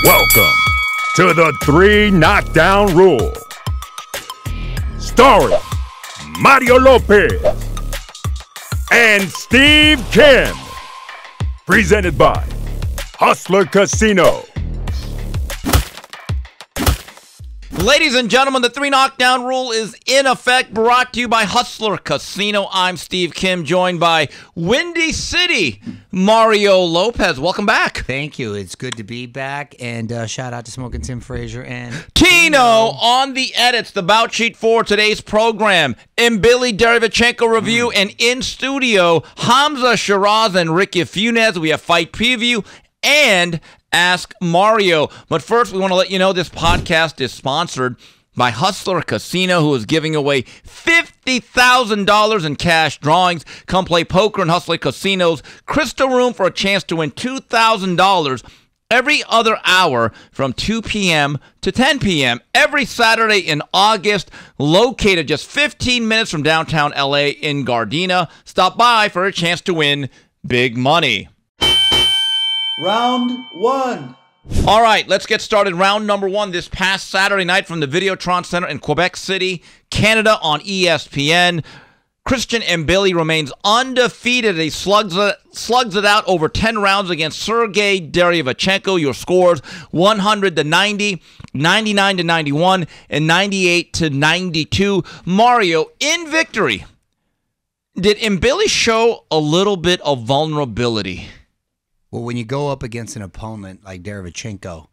Welcome to the 3 Knockdown Rule. Starring Mario Lopez and Steve Kim. Presented by Hustler Casino. Ladies and gentlemen, the 3 Knockdown Rule is in effect, brought to you by Hustler Casino. I'm Steve Kim, joined by Windy City Mario Lopez. Welcome back. Thank you. It's good to be back. And shout out to Smoking Tim Frazier and Tino on the edits, the bout sheet for today's program. And Billy Derevchenko review, and in studio, Hamza Shiraz and Ricky Funes. We have fight preview and Ask Mario. But first, we want to let you know this podcast is sponsored by Hustler Casino, who is giving away $50,000 in cash drawings. Come play poker in Hustler Casino's Crystal Room for a chance to win $2,000 every other hour from 2 p.m. to 10 p.m. every Saturday in August, located just 15 minutes from downtown LA in Gardena. Stop by for a chance to win big money. Round 1. All right, let's get started. Round number 1 this past Saturday night from the Videotron Center in Quebec City, Canada on ESPN. Christian Mbili remains undefeated. He slugs it out over 10 rounds against Sergey Derevchenko. Your scores 100-90, 99-91, and 98-92. Mario, in victory, did Mbili show a little bit of vulnerability? Well, when you go up against an opponent like Derevchenko,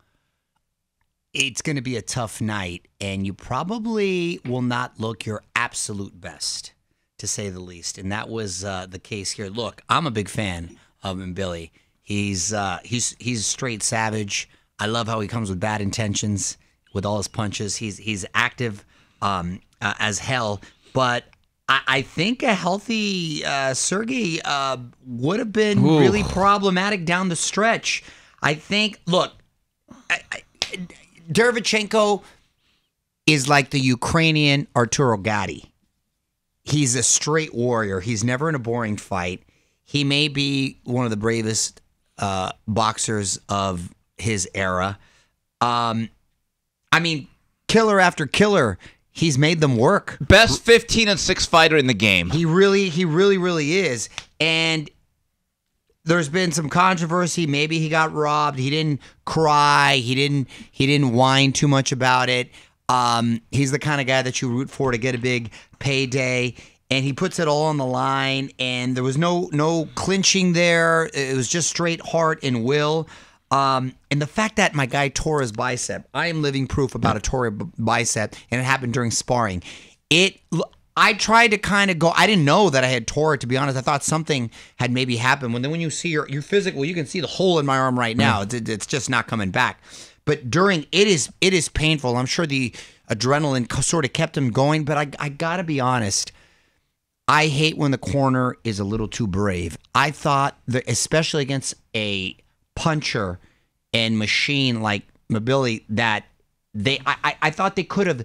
it's going to be a tough night, and you probably will not look your absolute best, to say the least. And that was the case here. Look, I'm a big fan of Mbili. He's straight savage. I love how he comes with bad intentions with all his punches. He's active as hell, but I think a healthy Sergey would have been really problematic down the stretch. I think, look, Derevchenko is like the Ukrainian Arturo Gatti. He's a straight warrior. He's never in a boring fight. He may be one of the bravest boxers of his era. I mean, killer after killer. He's made them work. Best 15-6 fighter in the game. He really is. And there's been some controversy. Maybe he got robbed. He didn't cry. He didn't whine too much about it. He's the kind of guy that you root for to get a big payday. And he puts it all on the line. And there was no clinching there. It was just straight heart and will. And the fact that my guy tore his bicep, I am living proof about a tore bicep, and it happened during sparring. I tried to kind of go, I didn't know that I had tore it, to be honest. I thought something had maybe happened. When you see your physical, you can see the hole in my arm right now. It's just not coming back. But during, it is painful. I'm sure the adrenaline sort of kept him going, but I gotta be honest. I hate when the corner is a little too brave. I thought that, especially against a puncher and machine like Mbili, that I thought they could have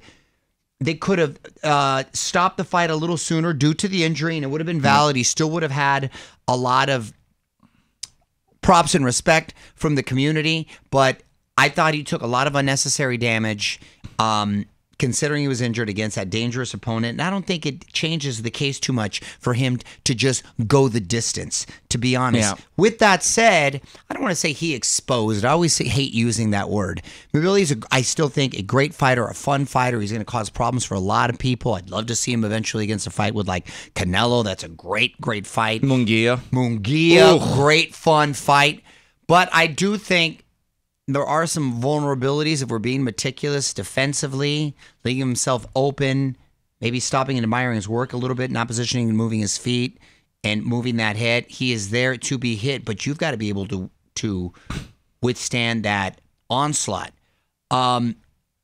stopped the fight a little sooner due to the injury, and it would have been valid. He still would have had a lot of props and respect from the community, but I thought he took a lot of unnecessary damage, considering he was injured against that dangerous opponent. And I don't think it changes the case too much for him to just go the distance, to be honest. Yeah. With that said, I don't want to say he exposed. I always hate using that word. Mbili I still think a great fighter, a fun fighter. He's going to cause problems for a lot of people. I'd love to see him eventually against a fight with like Canelo. That's a great fight. Munguia, great fun fight. But I do think there are some vulnerabilities if we're being meticulous defensively, leaving himself open, maybe stopping and admiring his work a little bit, not positioning and moving his feet and moving that head. He is there to be hit, but you've got to be able to withstand that onslaught.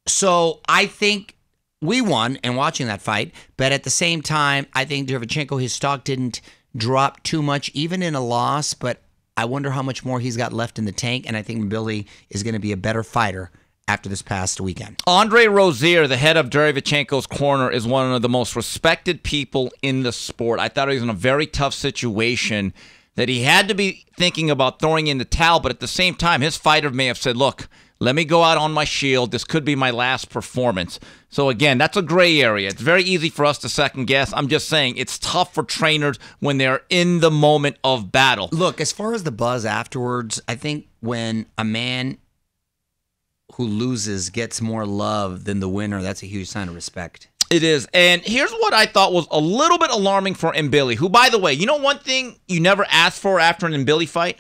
So I think we won in watching that fight, but at the same time, I think Derevchenko, his stock didn't drop too much, even in a loss, but I wonder how much more he's got left in the tank, and I think Mbili is going to be a better fighter after this past weekend. Andre Rozier, the head of Derevchenko's corner, is one of the most respected people in the sport. I thought he was in a very tough situation that he had to be thinking about throwing in the towel, but at the same time, his fighter may have said, look, Let me go out on my shield. This could be my last performance. So again, that's a gray area. It's very easy for us to second guess. I'm just saying it's tough for trainers when they're in the moment of battle. Look, as far as the buzz afterwards, I think when a man who loses gets more love than the winner, that's a huge sign of respect. It is. And here's what I thought was a little bit alarming for Mbili, who, by the way, you know one thing you never asked for after an Mbili fight?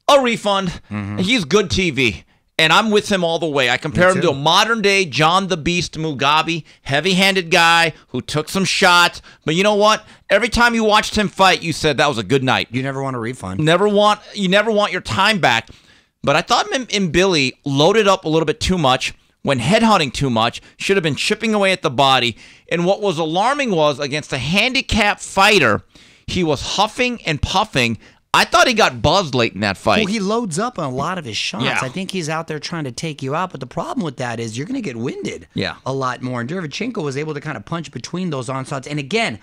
A refund. Mm-hmm. He's good TV. And I'm with him all the way. I compare him to a modern-day John the Beast Mugabe, heavy-handed guy who took some shots. But you know what? Every time you watched him fight, you said that was a good night. You never want a refund. You never want your time back. But I thought Mbili loaded up a little bit too much, went headhunting too much, should have been chipping away at the body. And what was alarming was, against a handicapped fighter, he was huffing and puffing. I thought he got buzzed late in that fight. Well, he loads up on a lot of his shots. Yeah. I think he's out there trying to take you out, but the problem with that is you're going to get winded a lot more. And Derevchenko was able to kind of punch between those onslaughts. And again,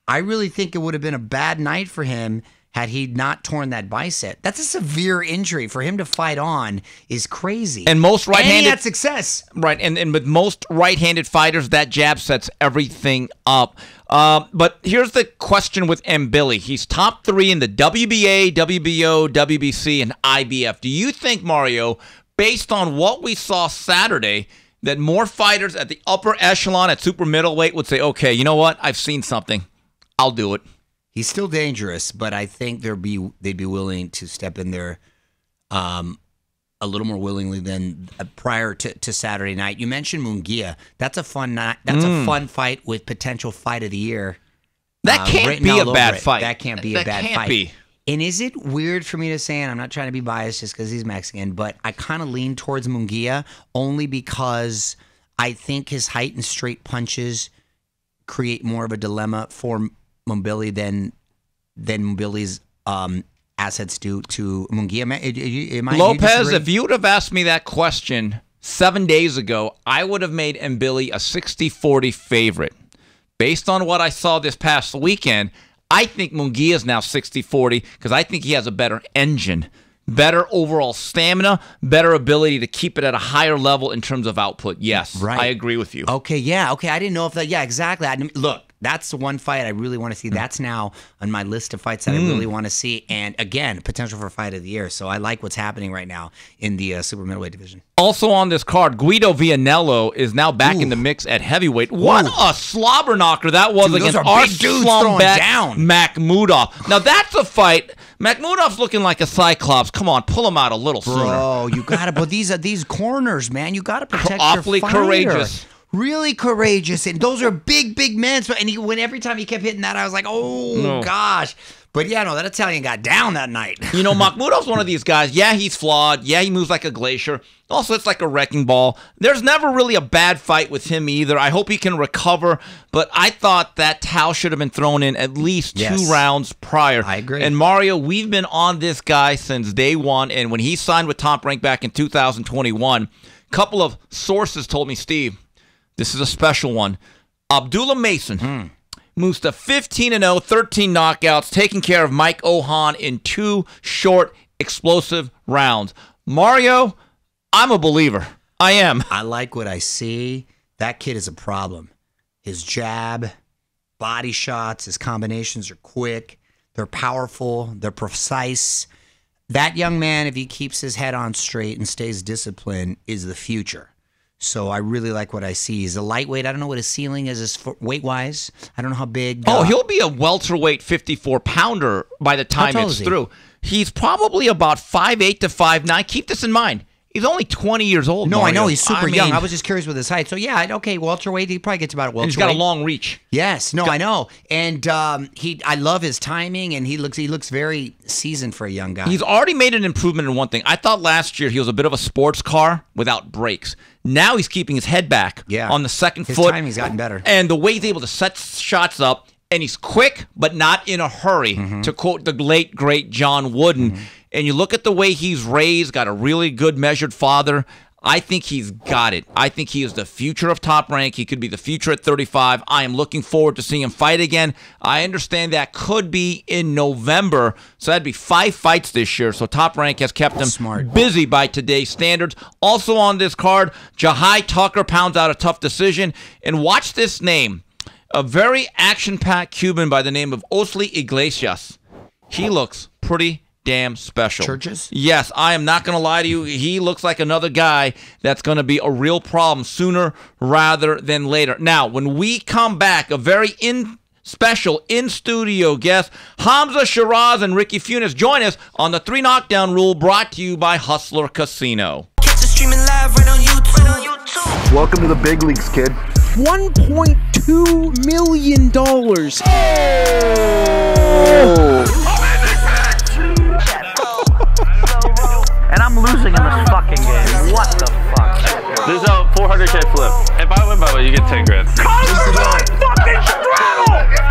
I really think it would have been a bad night for him had he not torn that bicep. That's a severe injury. For him to fight on is crazy. And most right-handed... And he had success. Right, and with most right-handed fighters, that jab sets everything up. But here's the question with Mbili. He's top 3 in the WBA, WBO, WBC, and IBF. Do you think, Mario, based on what we saw Saturday, that more fighters at the upper echelon at super middleweight would say, okay, you know what? I've seen something. I'll do it. He's still dangerous, but I think they'd be willing to step in there a little more willingly than prior to Saturday night. You mentioned Munguia. That's a fun night. That's a fun fight with potential fight of the year. That can't be a bad fight. That can't be a bad fight. Be. And is it weird for me to say, and I'm not trying to be biased just because he's Mexican, but I kind of lean towards Munguia only because I think his height and straight punches create more of a dilemma for Mbili than Mbili's assets do to Munguia. Lopez, if you would have asked me that question 7 days ago, I would have made Mbili a 60-40 favorite. Based on what I saw this past weekend, I think Munguia is now 60-40 because I think he has a better engine, better overall stamina, better ability to keep it at a higher level in terms of output. Yes, right. I agree with you. Okay, yeah. Okay, I didn't know if that... Yeah, exactly. Look, that's the one fight I really want to see. That's now on my list of fights that I really want to see. And again, potential for fight of the year. So I like what's happening right now in the super middleweight division. Also on this card, Guido Vianello is now back in the mix at heavyweight. What a slobber knocker that was against Arslanbek Makhmudov. Now that's a fight. Makhmudov's looking like a cyclops. Come on, pull him out a little sooner. Bro, you got to. But these corners, man, you got to protect awfully your fighter. Courageous. Really courageous, and those are big men. And every time he kept hitting that, I was like, gosh. But yeah, no, that Italian got down that night. You know, Makhmudov's one of these guys. Yeah, he's flawed. Yeah, he moves like a glacier. Also, it's like a wrecking ball. There's never really a bad fight with him either. I hope he can recover. But I thought that towel should have been thrown in at least 2 rounds prior. I agree. And Mario, we've been on this guy since day one. And when he signed with Top Rank back in 2021, a couple of sources told me, Steve, this is a special one. Abdullah Mason moves to 15-0, 13 knockouts, taking care of Mike Ohan in 2 short, explosive rounds. Mario, I'm a believer. I am. I like what I see. That kid is a problem. His jab, body shots, his combinations are quick. They're powerful. They're precise. That young man, if he keeps his head on straight and stays disciplined, is the future. So I really like what I see. He's a lightweight. I don't know what his ceiling is weight-wise. I don't know how big. He'll be a welterweight 54-pounder by the time it's through. He's probably about 5'8" to 5'9". Keep this in mind. He's only 20 years old. No, Mario. I know. He's super young. I was just curious with his height. So, yeah, okay, welterweight. He probably gets about a welterweight. He's got a long reach. Yes. No, I know. And I love his timing, and he looks very seasoned for a young guy. He's already made an improvement in one thing. I thought last year he was a bit of a sports car without brakes. Now he's keeping his head back on the second foot. His timing's gotten better. And the way he's able to set shots up, and he's quick, but not in a hurry, to quote the late, great John Wooden. And you look at the way he's raised, got a really good measured father. I think he's got it. I think he is the future of Top Rank. He could be the future at 35. I am looking forward to seeing him fight again. I understand that could be in November, so that'd be 5 fights this year. So Top Rank has kept him busy by today's standards. Also on this card, Jahai Tucker pounds out a tough decision. And watch this name, a very action-packed Cuban by the name of Osli Iglesias. He looks pretty damn special. Churches? Yes, I am not going to lie to you. He looks like another guy that's going to be a real problem sooner rather than later. Now, when we come back, a very special in-studio guest, Hamza Shiraz and Ricky Funes join us on the 3 Knockdown Rule, brought to you by Hustler Casino. Catch us streaming live right on YouTube. Welcome to the big leagues, kid. $1.2 million. And I'm losing in this fucking game. What the fuck? There's a 400K flip. If I win by way, you get 10 grand.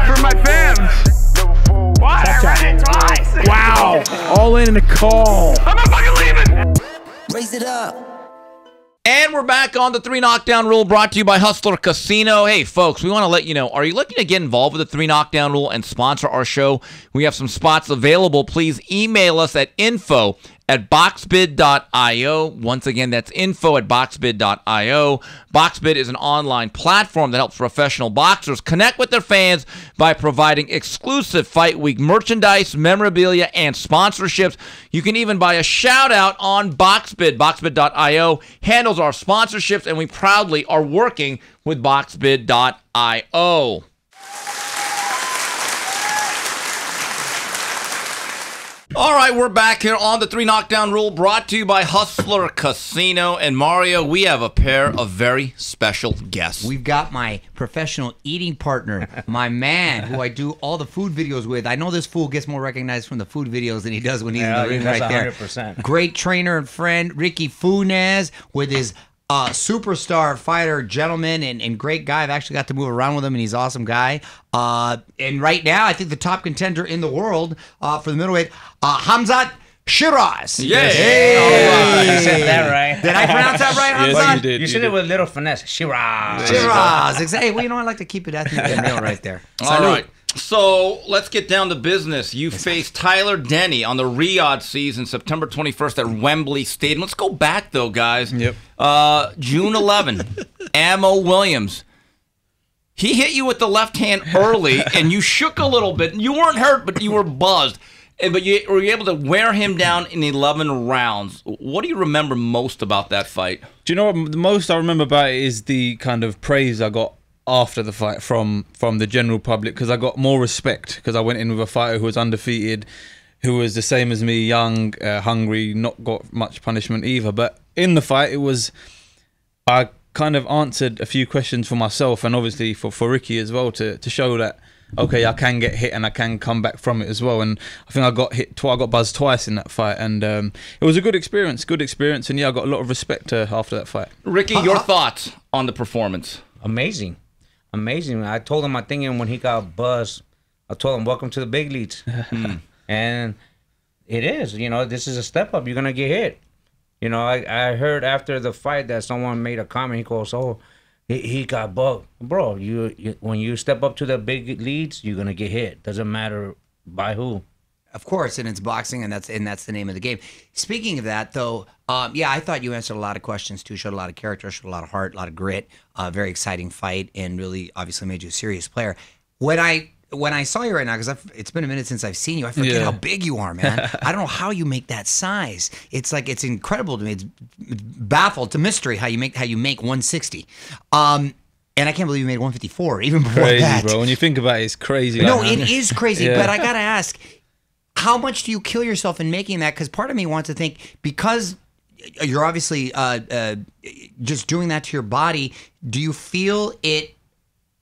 For my fans. What? Wow. All in a call. I'm not fucking leaving. Raise it up. And we're back on the 3 Knockdown Rule, brought to you by Hustler Casino. Hey, folks, we want to let you know, are you looking to get involved with the 3 Knockdown Rule and sponsor our show? We have some spots available. Please email us at info@boxbid.io. Once again, that's info@boxbid.io. Boxbid is an online platform that helps professional boxers connect with their fans by providing exclusive Fight Week merchandise, memorabilia, and sponsorships. You can even buy a shout-out on Boxbid. Boxbid.io handles our sponsorships, and we proudly are working with Boxbid.io. All right, we're back here on the 3 Knockdown Rule, brought to you by Hustler Casino. And Mario, we have a pair of very special guests. We've got my professional eating partner, my man, who I do all the food videos with. I know this fool gets more recognized from the food videos than he does when he's in the ring right there. 100%. Great trainer and friend, Ricky Funes, with his superstar fighter, gentleman, and great guy. I've actually got to move around with him, and he's an awesome guy. And right now, I think the top contender in the world for the middleweight, Hamza Shiraz. Yes. Hey. You said that right. Did I pronounce that right, Hamza? Yes, you did. You said it with a little finesse. Shiraz. Shiraz. Exactly. Well, you know, I like to keep it ethnic and real right there. All right. So let's get down to business. You face Tyler Denny on the Riyadh season, September 21st at Wembley Stadium. Let's go back, though, guys. Yep. June 11, Ammo Williams. He hit you with the left hand early, and you shook a little bit. You weren't hurt, but you were buzzed. But you were able to wear him down in 11 rounds. What do you remember most about that fight? Do you know what the most I remember about it is the kind of praise I got after the fight from the general public, because I got more respect because I went in with a fighter who was undefeated, who was the same as me, young, hungry, not got much punishment either. But in the fight, I kind of answered a few questions for myself and obviously for Ricky as well, to show that, okay, I can get hit and I can come back from it as well. And I think I got hit I got buzzed twice in that fight, and it was a good experience, and yeah, I got a lot of respect after that fight. Ricky, your thoughts on the performance? Amazing. I told him, I think when he got buzzed, I told him, welcome to the big leagues. And it is, this is a step up. You're going to get hit. I heard after the fight that someone made a comment. He goes, oh, he got bugged. Bro, you when you step up to the big leagues, you're going to get hit. Doesn't matter by who. Of course, and it's boxing, and that's the name of the game. Speaking of that, though, yeah, I thought you answered a lot of questions too. Showed a lot of character, showed a lot of heart, a lot of grit. Very exciting fight, and really, obviously, made you a serious player. When I saw you right now, because it's been a minute since I've seen you, I forget how big you are, man. I don't know how you make that size. It's like, it's incredible to me. It's baffled. It's a mystery how you make 160. And I can't believe you made 154 even before Crazy, that. bro. When you think about it, it's crazy. No, like, it is crazy. Yeah. But I gotta ask, how much do you kill yourself in making that? Because part of me wants to think, because you're obviously just doing that to your body, do you feel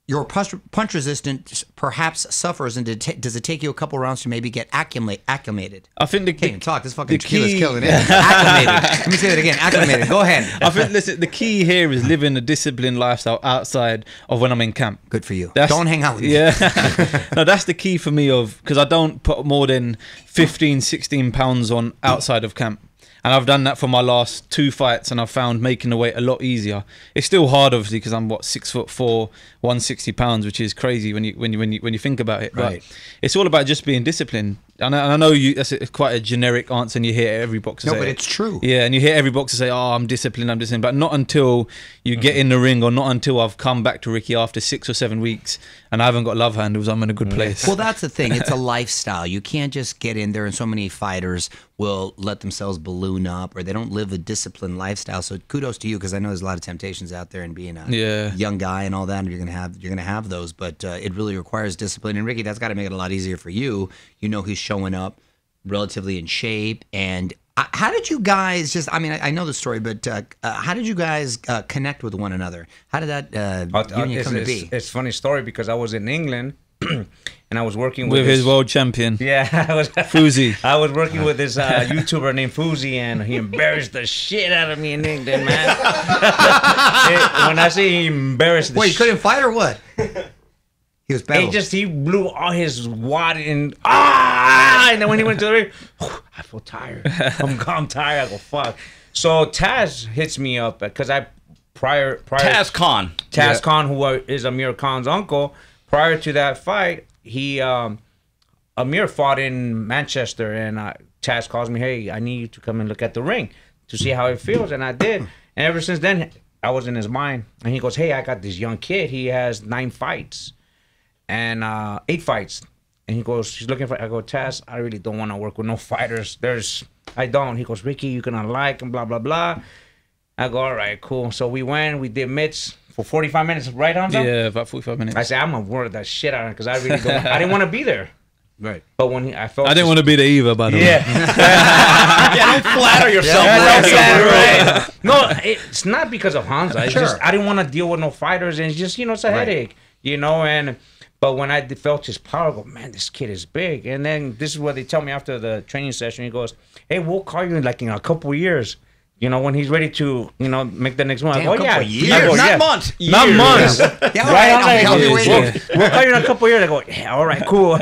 your punch resistance perhaps suffers, and does it take you a couple rounds to maybe get acclimated? I think Can't even talk. This fucking key- tequila's killing it. Acclimated. Let me say that again. Acclimated. Go ahead. I think, listen, the key here is living a disciplined lifestyle outside of when I'm in camp. Good for you. That's- Don't hang out with me. Yeah. No, that's the key for me, because I don't put more than 15, 16 pounds on outside of camp. and I've done that for my last 2 fights, and I've found making the weight a lot easier. It's still hard, obviously, because I'm 6'4", 160 pounds, which is crazy when you think about it. Right. But it's all about just being disciplined. And I know that's quite a generic answer, and you hear every boxer say No, but it. it's true. Yeah, and you hear every boxer say, "Oh, I'm disciplined, but not until you get in the ring, or not until I've come back to Ricky after 6 or 7 weeks, and I haven't got love handles. I'm in a good place." Well, that's the thing. It's a lifestyle. You can't just get in there, and so many fighters will let themselves balloon up, or they don't live a disciplined lifestyle. So kudos to you, because I know there's a lot of temptations out there, and being a young guy and all that, and you're gonna have those. But it really requires discipline. And Ricky, that's got to make it a lot easier for you. You know, he's showing up relatively in shape. And how did you guys I know the story, but how did you guys connect with one another? How did that union come to be? It's a funny story, because I was in England and I was working with his world champion. Yeah, I was Fuzi. I was working with this YouTuber named Fuzi, and he embarrassed the shit out of me in England, man. When I say he embarrassed the Wait, you couldn't fight or what? He was bad. He blew all his wad and then when he went to the ring, I feel tired. I'm tired. I go, fuck. So Taz hits me up, because prior Taz Khan. Taz Khan, who is Amir Khan's uncle. Prior to that fight, Amir fought in Manchester, and Taz calls me, "Hey, I need you to come and look at the ring to see how it feels," and I did. And ever since then, I was in his mind. And he goes, "Hey, I got this young kid. He has 9 fights and 8 fights." And he goes, "He's looking for." I go, "Taz, I really don't want to work with no fighters. I don't." He goes, "Ricky, you're gonna like him, blah blah blah." I go, "All right, cool." So we did mitts for 45 minutes, right, Hamza? Yeah, about 45 minutes. I said, "I'm gonna work that shit out of him, because I really don't." I didn't want to be there. Right. But when I felt, I didn't want to be there either, by the way. Don't flatter yourself. Right. No, it's not because of Hamza. It's just I didn't want to deal with no fighters, and it's just it's a headache, But when I felt his power, I go, "Man, this kid is big." And then this is what they tell me after the training session. He goes, "Hey, we'll call you in a couple of years. When he's ready to, make the next one." I go, couple of years. I go, Not months. Not Years. months. Yeah, Right? I'll be waiting. We'll call you in a couple of years. I go, "Yeah, all right, cool."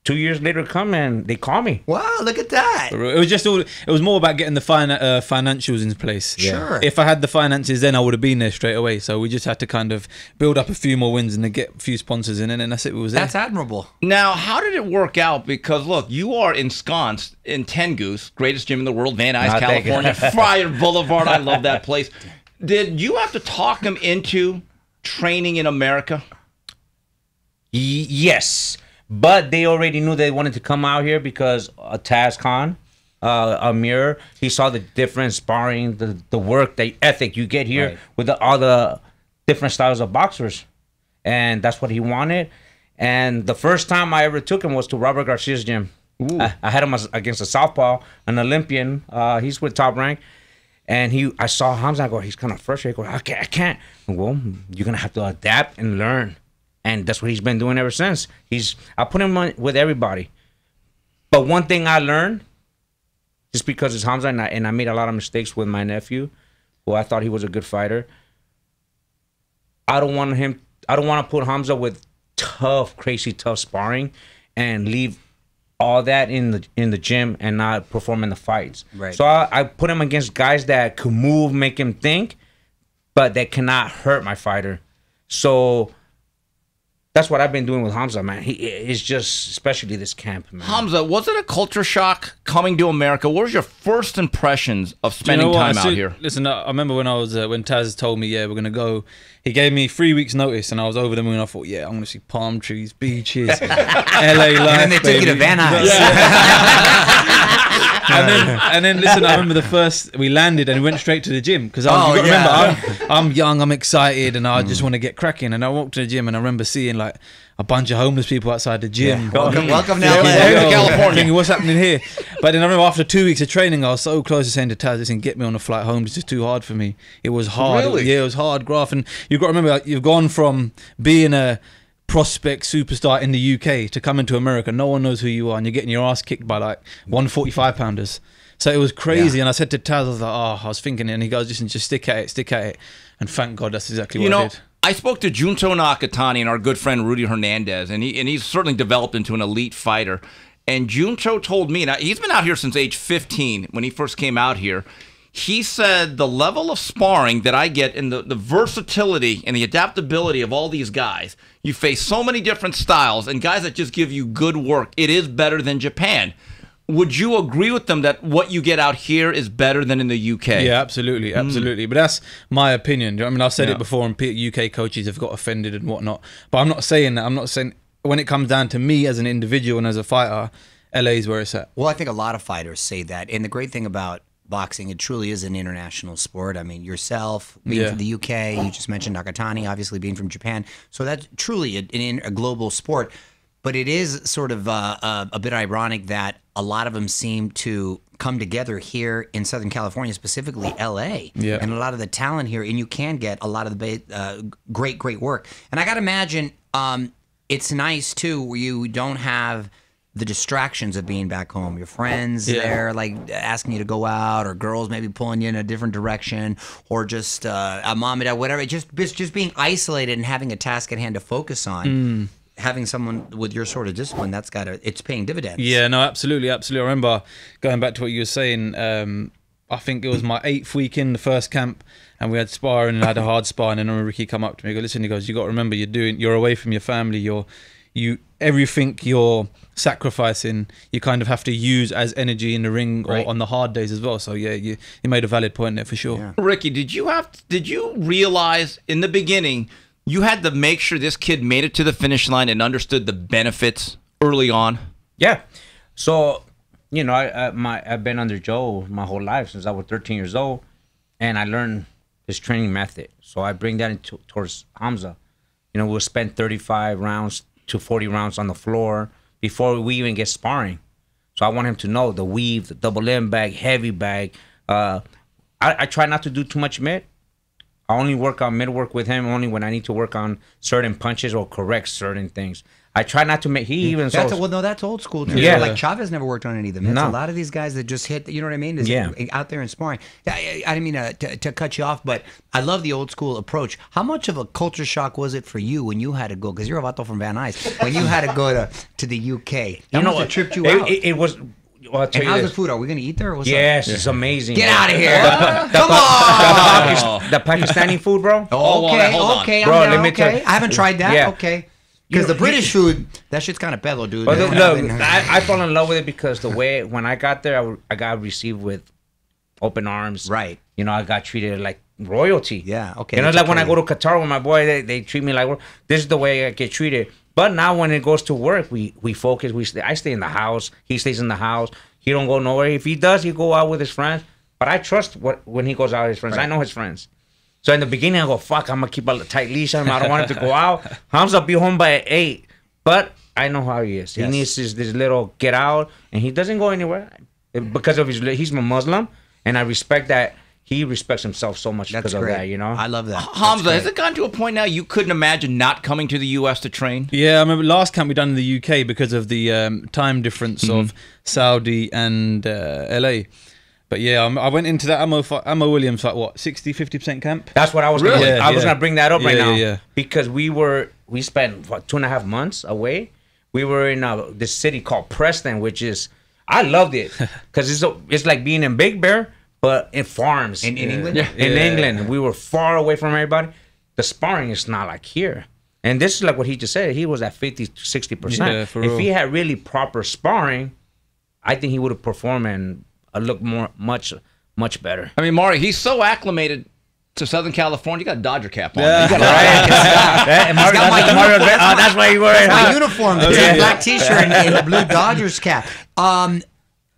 2 years later, come and they call me. Wow, look at that. It was just it was more about getting the financials in place. Sure. If I had the finances, then I would have been there straight away. So we just had to kind of build up a few more wins and then get a few sponsors in, and then that's it. Was That's admirable. Now, how did it work out? Because, look, you are ensconced in Ten Goose, greatest gym in the world, Van Nuys, thank you. California, Friar Boulevard. I love that place. Did you have to talk him into training in America? Yes, but they already knew they wanted to come out here because Taz Khan, Amir, he saw the different sparring, the work, the ethic you get here with all the different styles of boxers, and that's what he wanted. And the first time I ever took him was to Robert Garcia's gym. I had him against a southpaw, an Olympian. He's with Top Rank. And I saw Hamza. I go, he's kind of frustrated. I go, I can't. Well, you're gonna have to adapt and learn, and that's what he's been doing ever since. I put him on with everybody. But one thing I learned, just because it's Hamza, and I made a lot of mistakes with my nephew, who I thought he was a good fighter. I don't want to put Hamza with crazy tough sparring, and leave all that in the gym and not perform in the fights. Right. So I put him against guys that could move, make him think, but that cannot hurt my fighter. So that's what I've been doing with Hamza, man. It's just, especially this camp, man. Hamza, was it a culture shock coming to America? What was your first impressions of spending time out here? Listen, I remember when when Taz told me, yeah, we're gonna go. He gave me 3 weeks notice, and I was over the moon. I thought, yeah, I'm gonna see palm trees, beaches, LA life. And then they took you to Van Nuys. and then listen, I remember we landed and we went straight to the gym because remember I'm young, I'm excited, and I just want to get cracking. And I walked to the gym and I remember seeing like a bunch of homeless people outside the gym. Welcome to California. Thinking, what's happening here? But then I remember after 2 weeks of training, I was so close to saying to Taz, listen, get me on the flight home. It's just too hard for me. It was hard. Really? Yeah, it was hard, Graf. And you've got to remember, like, you've gone from being a prospect superstar in the UK to coming to America. No one knows who you are, and you're getting your ass kicked by like 145-pounders. So it was crazy. And I said to Taz, I was like, I was thinking it. And he goes, listen, just stick at it. And thank God that's exactly what I did. I spoke to Junto Nakatani and our good friend Rudy Hernandez, and he's certainly developed into an elite fighter. And Juncho told me, now he's been out here since age 15 when he first came out here. He said the level of sparring that I get and the versatility and the adaptability of all these guys, you face so many different styles and guys that just give you good work. It is better than Japan. Would you agree with them that what you get out here is better than in the UK? Yeah, absolutely, absolutely. But that's my opinion. I mean, I've said it before, and UK coaches have got offended and whatnot. But I'm not saying that. I'm not saying when it comes down to me as an individual and as a fighter, LA is where it's at. Well, I think a lot of fighters say that. And the great thing about boxing, it truly is an international sport. I mean, yourself being from the UK, you just mentioned Nakatani, obviously being from Japan. So that's truly a global sport. But it is sort of a bit ironic that a lot of them seem to come together here in Southern California, specifically LA. Yeah. And a lot of the talent here, and you can get a lot of the great work. And I got to imagine it's nice, too, where you don't have the distractions of being back home. Your friends there, like asking you to go out, or girls maybe pulling you in a different direction, or just a mom and dad, whatever. Just being isolated and having a task at hand to focus on. Having someone with your sort of discipline, it's paying dividends. Yeah, no, absolutely. I remember going back to what you were saying. I think it was my 8th week in the first camp, and we had sparring and I had a hard spar. And then Ricky come up to me, and go, listen, he goes, you got to remember, you're away from your family. Everything you're sacrificing, you kind of have to use as energy in the ring or on the hard days as well. So yeah, you made a valid point there for sure. Yeah. Ricky, did you realize in the beginning you had to make sure this kid made it to the finish line and understood the benefits early on? Yeah. So, you know, I've been under Joe my whole life since I was 13 years old, and I learned his training method. So I bring that towards Hamza. You know, we'll spend 35 rounds to 40 rounds on the floor before we even get sparring. So I want him to know the weave, the double limb bag, heavy bag. I try not to do too much mid. I only work on mid work with him only when I need to work on certain punches or correct certain things. I try not to make. That's old school too. Yeah, like Chavez never worked on any of them. It's a lot of these guys that just hit. You know what I mean? Out there and sparring. I didn't mean to cut you off, but I love the old school approach. How much of a culture shock was it for you when you had to go? Because you're a Vato from Van Nuys. When you had to go to the UK, that must have tripped you out. It was. Well, and how's the food? Are we going to eat there? Or what's yes, it's amazing. Get out of here. Come on. The Pakistani food, bro. Okay. Bro, let me tell you. I haven't tried that. Yeah. Okay. Because the British food, that shit's kind of bellow, dude. But look, I fell in love with it because the way, when I got there, I got received with open arms. Right. You know, I got treated like royalty. Yeah, okay. You know, like when I go to Qatar with my boy, they treat me like, this is the way I get treated. But now when it goes to work, we focus. I stay in the house. He stays in the house. He don't go nowhere. If he does, he go out with his friends. But I trust when he goes out with his friends. Right. I know his friends. So in the beginning, I go, fuck, I'm going to keep a tight leash on him. I don't want him to go out. Hamza be home by 8. But I know how he is. He needs this little get out, and he doesn't go anywhere because of he's a Muslim, and I respect that. He respects himself so much because of that, you know? I love that. Hamza, has it gotten to a point now you couldn't imagine not coming to the U.S. to train? Yeah, I remember last camp we done in the UK because of the time difference of Saudi and LA. But yeah, I went into that Ammo Williams, like what, 60, 50% camp? That's what I was going to I was going to bring that up right now. Yeah. Because we spent, 2.5 months away. We were in this city called Preston, which is, I loved it. Because it's like being in Big Bear, but in farms. In England? Yeah. In England. We were far away from everybody. The sparring is not like here. And this is like what he just said. He was at 50 to 60%. Yeah, for real. If he had really proper sparring, I think he would have performed and look much better. I mean, Mari, he's so acclimated to Southern California. You got a Dodger cap on. Yeah. You got That's why you wear it. My uniform, the black T-shirt and the blue Dodgers cap.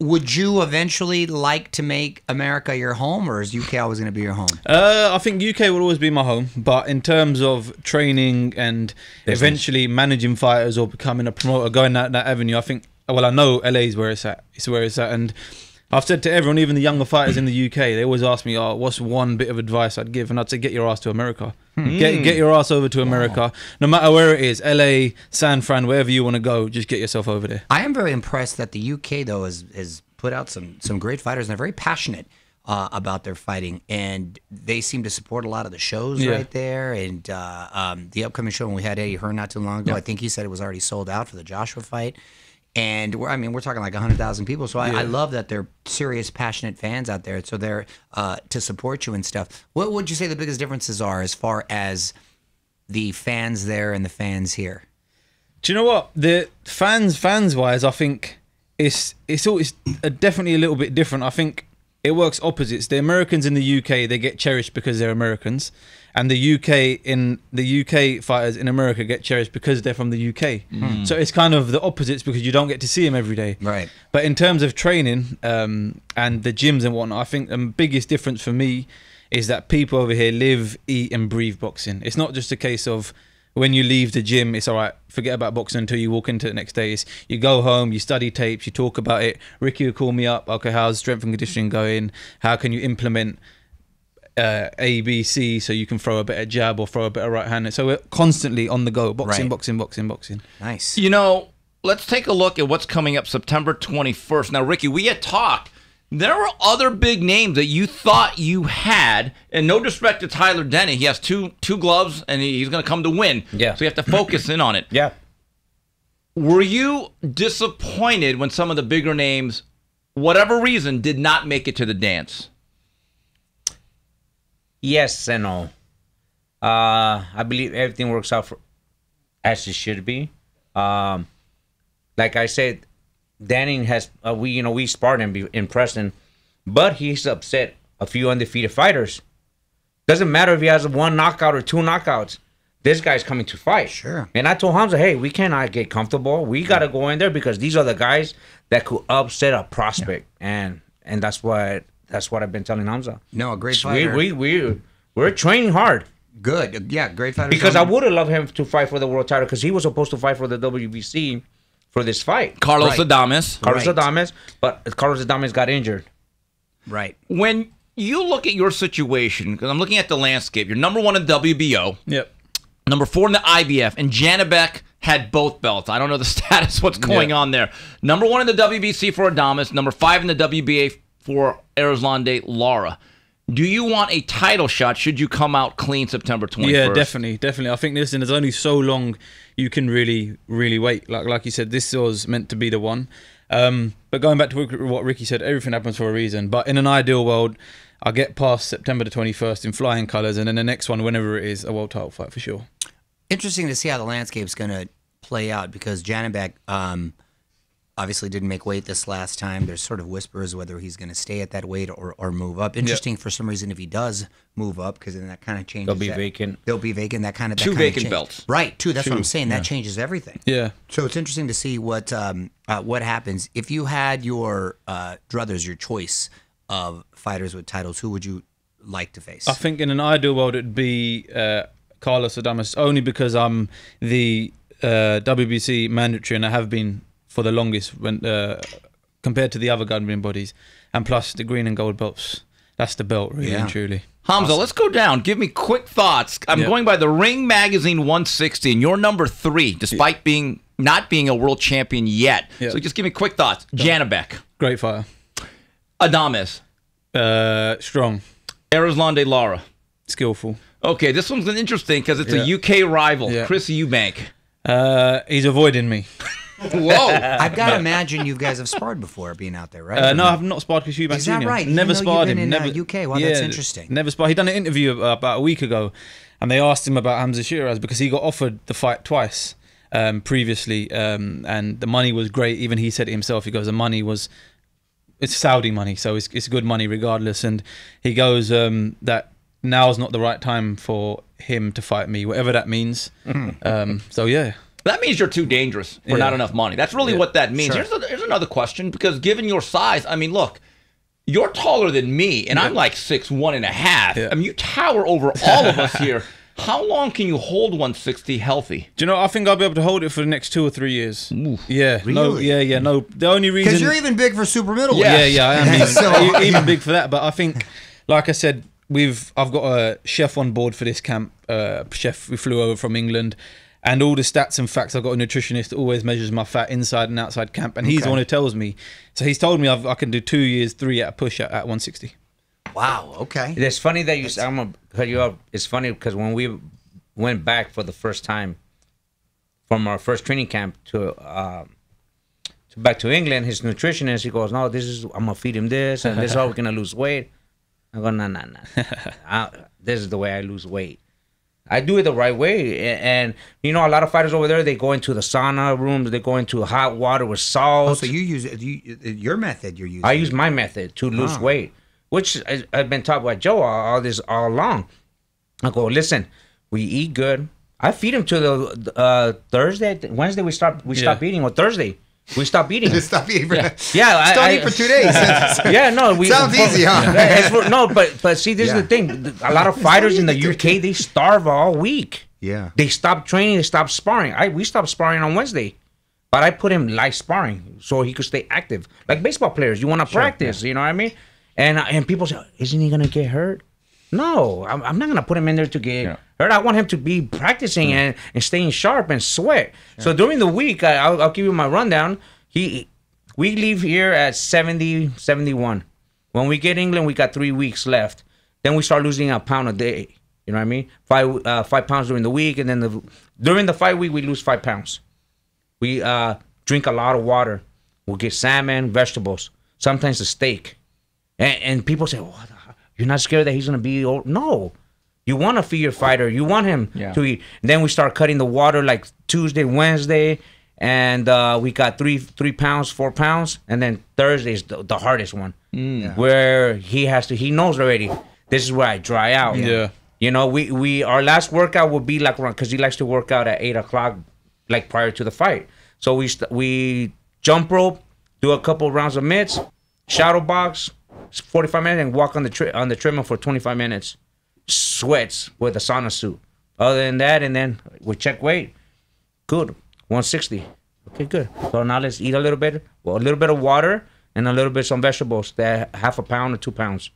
Would you eventually like to make America your home, or is UK always going to be your home? I think UK will always be my home, but in terms of training and eventually managing fighters or becoming a promoter, going that avenue, I think. Well, I know LA is where it's at. It's where it's at, and I've said to everyone, even the younger fighters in the UK, they always ask me, "Oh, what's one bit of advice I'd give?" And I'd say, "Get your ass to America. Get your ass over to America. No matter where it is, LA, San Fran, wherever you want to go, just get yourself over there." I am very impressed that the UK though has put out some great fighters and they're very passionate about their fighting, and they seem to support a lot of the shows right there. And the upcoming show when we had Eddie Hearn not too long ago, I think he said it was already sold out for the Joshua fight. And we're talking like 100,000 people. So I love that they're serious, passionate fans out there. So they're to support you and stuff. What would you say the biggest differences are as far as the fans there and the fans here? Do you know what, the fans wise, I think it's definitely a little bit different. I think it works opposites. The Americans in the UK, they get cherished because they're Americans, and the UK fighters in America get cherished because they're from the UK. So it's kind of the opposites because you don't get to see them every day. Right. But in terms of training and the gyms and whatnot, I think the biggest difference for me is that people over here live, eat, and breathe boxing. It's not just a case of when you leave the gym, it's all right, forget about boxing until you walk into the next day. It's, you go home, you study tapes, you talk about it. Ricky will call me up, okay, how's strength and conditioning going? How can you implement A, B, C so you can throw a better jab or throw a better right hand? So we're constantly on the go, boxing, Right. boxing. Nice. You know, let's take a look at what's coming up September 21st. Now, Ricky, we had talked. There were other big names that you thought you had, and no disrespect to Tyler Denny. He has two gloves, and he's going to come to win. Yeah. So you have to focus in on it. Yeah. Were you disappointed when some of the bigger names, whatever reason, did not make it to the dance? Yes and no. I believe everything works out as it should be. Like I said, Danny has we sparred him in Preston, but he's upset a few undefeated fighters. Doesn't matter if he has one knockout or two knockouts. This guy's coming to fight. Sure. And I told Hamza, hey, we cannot get comfortable. We got to go in there because these are the guys that could upset a prospect, and that's what I've been telling Hamza. No, a great fighter. We're training hard. Good. Yeah, great fighter. Because I would have loved him to fight for the world title because he was supposed to fight for the WBC for this fight. Carlos Right. Adames. Carlos Right. Adames, but Carlos Adames got injured. Right. When you look at your situation, because I'm looking at the landscape, you're number 1 in WBO, Yep. number 4 in the IBF, and Janibek had both belts. I don't know the status, what's going on there. Number 1 in the WBC for Adames, number 5 in the WBA for Erislandy Lara. Do you want a title shot should you come out clean September 21st? Yeah, definitely. I think there's only so long you can really wait. Like you said, this was meant to be the one. But going back to what Ricky said, everything happens for a reason. But in an ideal world, I get past September the 21st in flying colours, and then the next one, whenever it is, a world title fight for sure. Interesting to see how the landscape's going to play out because Janibek obviously didn't make weight this last time. There's sort of whispers whether he's going to stay at that weight or move up. Interesting for some reason if he does move up because then that kind of changes. They'll be vacant. They'll be vacant. That kind of Two vacant belts. Right. Two. That's what I'm saying. That changes everything. Yeah. So it's interesting to see what happens if you had your druthers, your choice of fighters with titles. Who would you like to face? I think in an ideal world it'd be Carlos Adames, only because I'm the WBC mandatory and I have been for the longest when compared to the other governing bodies, and plus the green and gold belts. That's the belt, really and truly. Hamza, let's go down. Give me quick thoughts. I'm going by the Ring Magazine 160, and you're number 3, despite not being a world champion yet. Yeah. So just give me quick thoughts. Janibek, Great fighter. Adames, Strong. Erislandy Lara. Skillful. Okay, this one's interesting because it's a UK rival, Yeah. Chris Eubank. He's avoiding me. Whoa. I've got to imagine you guys have sparred before being out there, right? No, I've not sparred Chris Eubank Is that Sr. right? Never Even though sparred you've him. been in, Never. UK? Wow, that's interesting. Never sparred. He done an interview about a week ago, and they asked him about Hamza Shiraz because he got offered the fight twice previously, and the money was great. Even he said it himself. He goes, the money was, it's Saudi money, so it's good money regardless. And he goes that now's not the right time for him to fight me, whatever that means. So yeah. That means you're too dangerous for not enough money. That's really what that means. Sure. Here's another question, because given your size, I mean, look, you're taller than me, and I'm like 6'1.5". Yeah. I mean, you tower over all of us here. How long can you hold 160 healthy? Do you know? I think I'll be able to hold it for the next 2 or 3 years. Yeah. No. Really? Yeah. No. The only reason. Because you're even big for super middleweight. Yeah. I am even, So- even big for that. But I think, like I said, I've got a chef on board for this camp. Chef, we flew over from England. And all the stats and facts, I've got a nutritionist that always measures my fat inside and outside camp. And he's the one who tells me. So he's told me I can do 2 years, 3 at a push at 160. Wow. Okay. It's funny that I'm gonna cut you up. It's funny because when we went back for the first time from our first training camp to back to England, his nutritionist, he goes, no, I'm gonna feed him this, and this is how we're gonna lose weight. I go, no. This is the way I lose weight. I do it the right way, and you know, a lot of fighters over there, they go into the sauna rooms, they go into hot water with salt. Oh, so you use your method. You're using. I use my method to lose weight, which I've been taught by Joe all along. I go, listen, we eat good. I feed him to the Wednesday we stop eating, or Thursday we stop eating. Just stop eating. Just don't eat for 2 days. Sounds easy, huh? No, but see, this is the thing. A lot of fighters in the UK, they starve all week. Yeah. They stop training. They stop sparring. We stopped sparring on Wednesday, but I put him light sparring so he could stay active. Like baseball players, you want to practice. You know what I mean? And people say, isn't he gonna get hurt? No, I'm not gonna put him in there to get hurt. I want him to be practicing and staying sharp and sweat. So during the week, I'll give you my rundown. We leave here at 70, 71. When we get England, we got 3 weeks left. Then we start losing a pound a day. You know what I mean? 5 pounds during the week, and then during the fight week, we lose 5 pounds. We drink a lot of water. We'll get salmon, vegetables, sometimes a steak. And people say, "Oh, you're not scared that he's gonna be old?" No, you want to feed your fighter. You want him to eat. And then we start cutting the water like Tuesday, Wednesday, and we got 3 pounds, 4 pounds, and then Thursday is the hardest one, where he knows already. This is where I dry out. Yeah. You know, our last workout will be like around, because he likes to work out at 8 o'clock, like prior to the fight. So we jump rope, do a couple rounds of mitts, shadow box, 45 minutes, and walk on the treadmill for 25 minutes. Sweats with a sauna suit. Other than that, and then we check weight. Good, 160. Okay, good. So now let's eat a little bit. Well, a little bit of water and a little bit some vegetables. That half a pound or 2 pounds.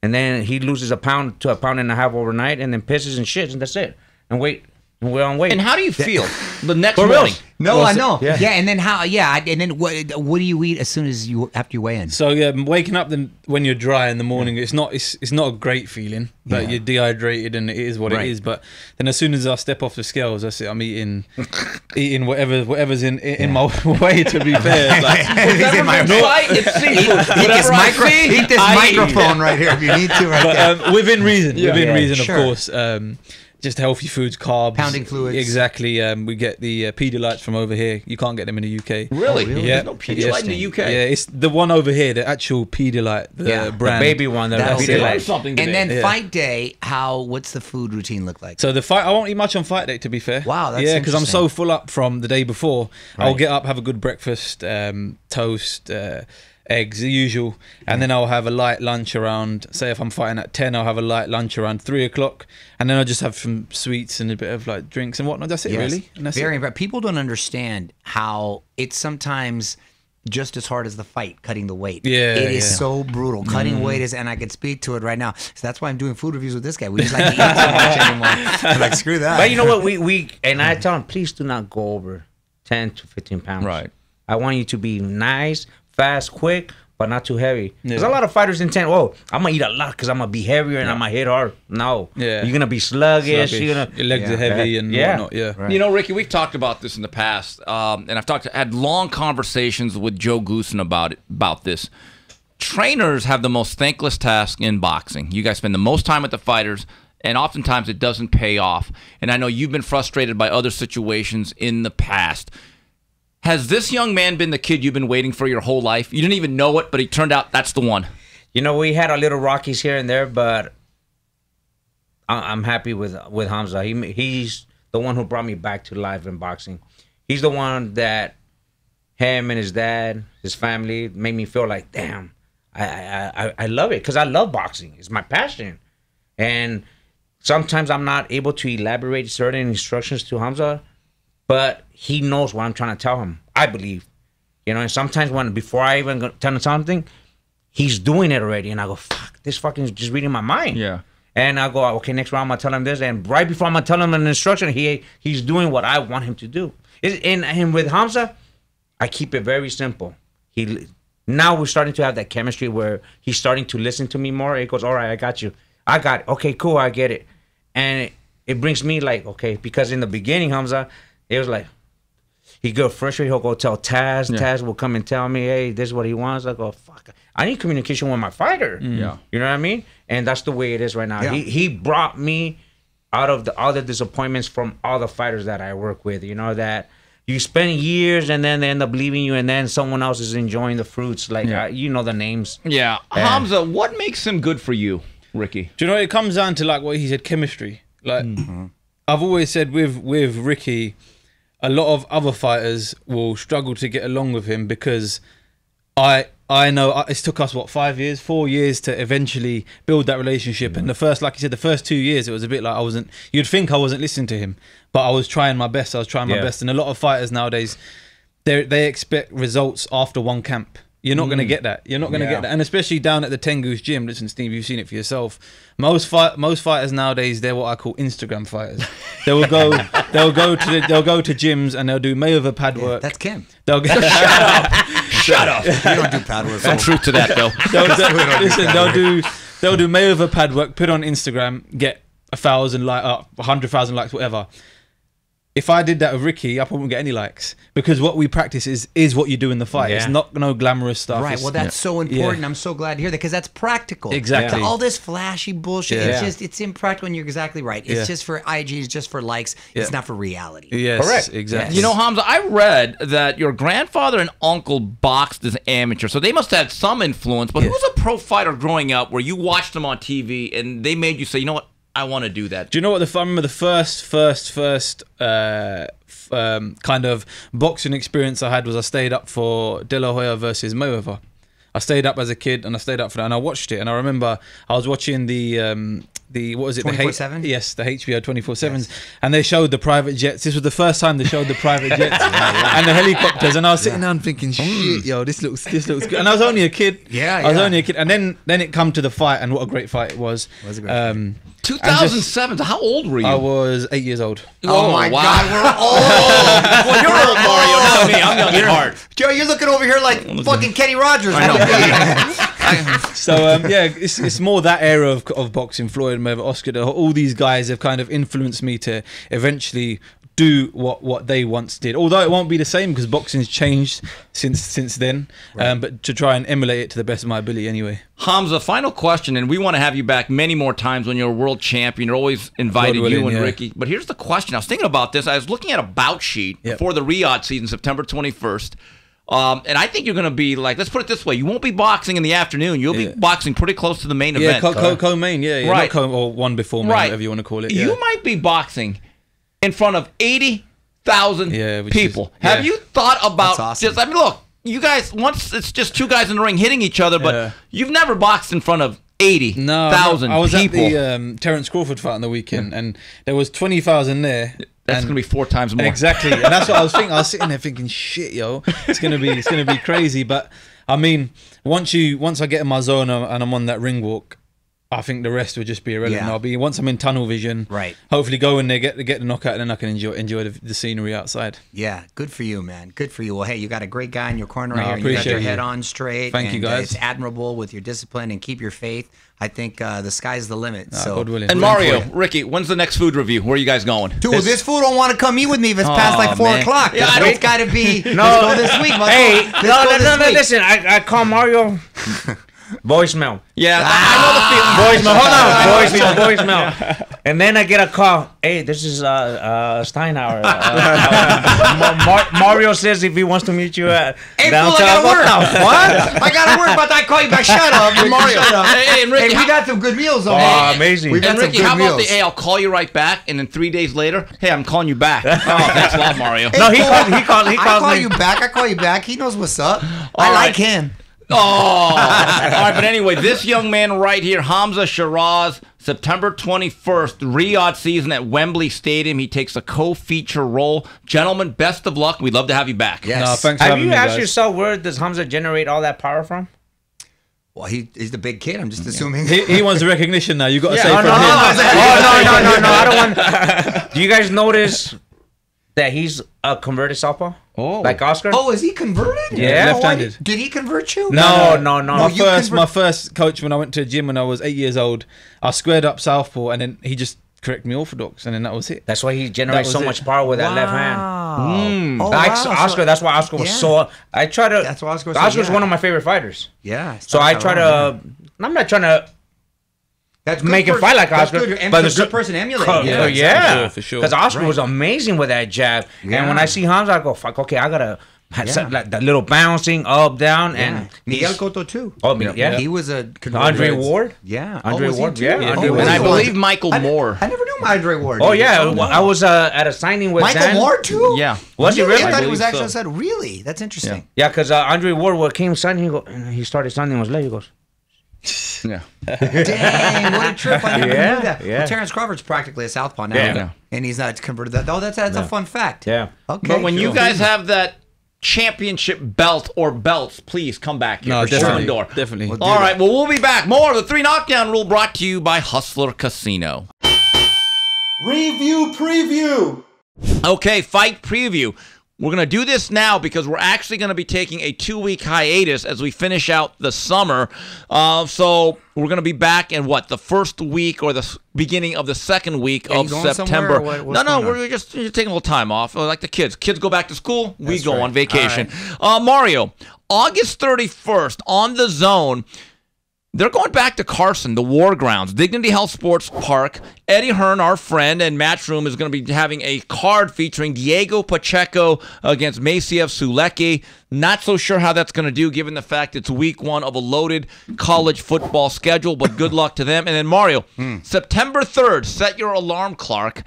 And then he loses a pound to a pound and a half overnight, and then pisses and shits, and that's it. And we're on weight. And how do you feel the next For morning? real. No, I know. Yeah. And then how? Yeah, and then what do you eat as soon as after you weigh in? So yeah, waking up when you're dry in the morning, it's not a great feeling. But you're dehydrated, and it is what it is. But then as soon as I step off the scales, that's it. I'm eating whatever's in my way. To be fair, like, eat this microphone right here if you need to. But within reason, of sure. course. Just healthy foods, carbs, Pounding fluids. Exactly. We get the Pedialytes from over here. You can't get them in the UK. Really? Yeah. There's no Pedialyte in the UK. Yeah, it's the one over here, the actual Pedialyte, the brand. The baby one. That's Pedialyte. Something today. And then fight day, what's the food routine look like? So the fight, I won't eat much on fight day, to be fair. Wow, that's because I'm so interesting. full up from the day before. I'll get up, have a good breakfast, toast, eggs, the usual, and then I'll have a light lunch around, say if I'm fighting at 10, I'll have a light lunch around 3 o'clock, and then I'll just have some sweets and a bit of like drinks and whatnot. That's it, really. And that's Very, it. but people don't understand how it's sometimes just as hard as the fight, cutting the weight. Yeah, it is yeah. so brutal. Cutting weight is, and I can speak to it right now. So that's why I'm doing food reviews with this guy. We just like to eat so much anymore. I'm like, screw that. But you know what? And I tell him, please do not go over 10 to 15 pounds. Right. I want you to be nice, fast, quick, but not too heavy. There's a lot of fighters intend, I'm going to eat a lot because I'm going to be heavier and I'm going to hit hard. No. Yeah. You're going to be sluggish. You're gonna, Your legs are heavy and whatnot. Yeah. You know, Ricky, we've talked about this in the past, and I've had long conversations with Joe Goosen about this. Trainers have the most thankless task in boxing. You guys spend the most time with the fighters, and oftentimes it doesn't pay off. And I know you've been frustrated by other situations in the past. Has this young man been the kid you've been waiting for your whole life? You didn't even know it, but he turned out that's the one. You know, we had our little Rockies here and there, but I'm happy with Hamza. He's the one who brought me back to life in boxing. He's the one that him and his dad, his family, made me feel like, damn, I love it because I love boxing. It's my passion. And sometimes I'm not able to elaborate certain instructions to Hamza, but he knows what I'm trying to tell him, I believe. You know, and sometimes before I even tell him something, he's doing it already. And I go, fuck, this fucking is just reading my mind. Yeah. And I go, okay, next round I'm going to tell him this. And right before I'm going to tell him an instruction, he's doing what I want him to do. And with Hamza, I keep it very simple. Now we're starting to have that chemistry where he's starting to listen to me more. He goes, all right, I got you. I got it. Okay, cool, I get it. And it brings me like, okay, because in the beginning, Hamza, it was like, he go frustrated. He'll go tell Taz. Taz will come and tell me, hey, this is what he wants. I go, fuck. I need communication with my fighter. Yeah. You know what I mean? And that's the way it is right now. Yeah. He brought me out of all the disappointments from all the fighters that I work with. You know, that you spend years and then they end up leaving you, and then someone else is enjoying the fruits. Like, you know the names. Yeah. Hamza, what makes him good for you, Ricky? Do you know, it comes down to like what he said, chemistry. Like, I've always said with Ricky, a lot of other fighters will struggle to get along with him because I know it's took us 4 years to eventually build that relationship. And the first, like you said, the first 2 years, it was a bit like you'd think I wasn't listening to him, but I was trying my best. And a lot of fighters nowadays, they expect results after one camp. You're not going to get that. You're not going to get that. And especially down at the Tengus gym, listen, Steve, you've seen it for yourself. Most fighters nowadays, they're what I call Instagram fighters. They'll go to gyms and they'll do Mayweather pad work. That's Kim. They'll go, Shut up. You don't do pad work. Some truth to that, though. they'll do Mayweather pad work, put on Instagram, get 1,000 likes, 100,000 likes, whatever. If I did that with Ricky, I probably wouldn't get any likes, because what we practice is what you do in the fight. It's not no glamorous stuff. Right. It's, Well, that's so important. I'm so glad to hear that, because that's practical. Exactly. All this flashy bullshit, it's impractical, and you're exactly right. It's just for IG, it's just for likes. It's not for reality. Yes, Correct. exactly. You know, Hamza, I read that your grandfather and uncle boxed as amateur, so they must have had some influence. But who was a pro fighter growing up where you watched them on TV and they made you say, you know what, I want to do that? Do you know what? I remember the first kind of boxing experience I had was I stayed up for De La Hoya versus Mayweather. I stayed up as a kid and I stayed up for that, and I watched it. And I remember I was watching the what was it? 24/7? Yes, the HBO 24/7s, and they showed the private jets. This was the first time they showed the private jets and the helicopters. And I was sitting down thinking, shit, yo, this looks good. And I was only a kid. I was only a kid. And then it come to the fight, and what a great fight it was. 2007. How old were you? I was 8 years old. Oh my God, we're old. Well, you're old, Mario. Not me. I'm young at heart. Joe, you're looking over here like fucking Kenny Rogers. I know. So it's more that era of boxing. Floyd Mayweather, Oscar, all these guys have kind of influenced me to eventually do what they once did. Although it won't be the same, because boxing's changed since then. But to try and emulate it to the best of my ability anyway. Hamza, final question, and we want to have you back many more times when you're a world champion. You're always invited, you and Ricky. But here's the question. I was thinking about this. I was looking at a bout sheet before the Riyadh season, September 21st. And I think you're going to be like, let's put it this way. You won't be boxing in the afternoon. You'll be boxing pretty close to the main event. Co-main, right. Or one before main, whatever you want to call it. You might be boxing in front of 80,000 people. Have you thought about just, I mean, look, you guys, once it's just two guys in the ring hitting each other, but you've never boxed in front of 80,000 people. I was at the Terence Crawford fight on the weekend, and there was 20,000 there. That's gonna be 4 times more. Exactly, and that's what I was thinking. I was sitting there thinking, "Shit, yo, it's gonna be crazy." But I mean, once I get in my zone and I'm on that ring walk, I think the rest will just be irrelevant. Once I'm in tunnel vision, right? Hopefully, go in there, get the knockout, and then I can enjoy the scenery outside. Yeah, good for you, man. Good for you. Well, hey, you got a great guy in your corner right here. And you got your head on straight. Thank you, guys. It's admirable with your discipline and keep your faith. I think the sky's the limit. So, God willing. And Mario, Ricky, when's the next food review? Where are you guys going? Dude, this fool don't want to come eat with me if it's past like 4 o'clock. Yeah, it's got to be. No, let's go this week. No, listen. I call Mario. Voicemail. Yeah, I know the feeling. Voicemail. Hold on. Voicemail. And then I get a call. Hey, this is Steinhauer. Mario says if he wants to meet you at downtown. I gotta work. What? I gotta work, but I call you back. Shut up, Mario. Shut up. Hey, and Ricky, we got some good meals over here. Amazing. We've got and Ricky, some good how about meals. hey, I'll call you right back, and then 3 days later, hey, I'm calling you back. Oh, thanks a lot, Mario. No, he calls me. I call you back. He knows what's up. I like him. Oh, all right. But anyway, this young man right here, Hamza Shiraz, September 21st, Riyadh season at Wembley Stadium. He takes a co-feature role. Gentlemen, best of luck. We'd love to have you back. Yes. No, thanks for Have having you me, asked guys. yourself where does Hamza generate all that power from? Well, he's the big kid. I'm just assuming. He wants the recognition now. You got to say No, from no, him. no. I don't want. Do you guys notice that he's a converted southpaw? Oh, like Oscar? Oh, is he converted? Yeah. Left-handed. Did he convert you? No. My first coach when I went to a gym when I was 8 years old, I squared up southpaw, and then he just corrected me orthodox, and then that was it. That's why he generates so much power with that left hand. Oh, Like wow. Oscar, that's why Oscar was Yeah. so. I try to. That's why Oscar was so- Oscar's yeah. one of my favorite fighters. Yeah. So I try to. I'm not trying to That's make him fight like Oscar. But there's a good person emulating. Yeah, for sure. Because Oscar was amazing with that jab. Yeah. And when I see Hamza, I go, "Fuck, okay, I gotta." Like that little bouncing up, down, and Miguel Cotto too. Oh, yeah. He was a Andre Ward. Yeah, Andre was he Ward, too? yeah. Oh, Andre was Ward. And I he? believe Michael Moore. I never knew Andre Ward. Oh yeah, wow. I was at a signing with Michael Dan. Moore too. Yeah. Was he really? I thought I it was believe actually so. said. Really, that's interesting. Yeah, because Andre Ward came signing, he started signing and was late. He goes, Yeah. Dang, what a trip! I never Yeah, knew that. yeah. Well, Terrence Crawford's practically a southpaw now, Yeah. and he's not converted that. Oh, that's a fun fact. yeah. Okay. But when you cool. guys have that championship belt or belts, please come back here No, for definitely. Sherman Door. Definitely. We'll do All right, that. well, we'll be back. More of the 3 Knockdown Rule brought to you by Hustler Casino. Review preview. Okay, fight preview. We're going to do this now because we're actually going to be taking a 2-week hiatus as we finish out the summer. So we're going to be back in the first week or the beginning of the second week Are you of going September. somewhere, or what's No, going on? we're just taking a little time off. Like the kids. Kids go back to school, we That's go right. on vacation. All Mario, August 31st on The Zone. They're going back to Carson, the War Grounds, Dignity Health Sports Park. Eddie Hearn, our friend, and Matchroom is going to be having a card featuring Diego Pacheco against Maciev Sulecki. Not so sure how that's going to do, given the fact it's week 1 of a loaded college football schedule, but good luck to them. And then Mario, September 3rd, set your alarm clock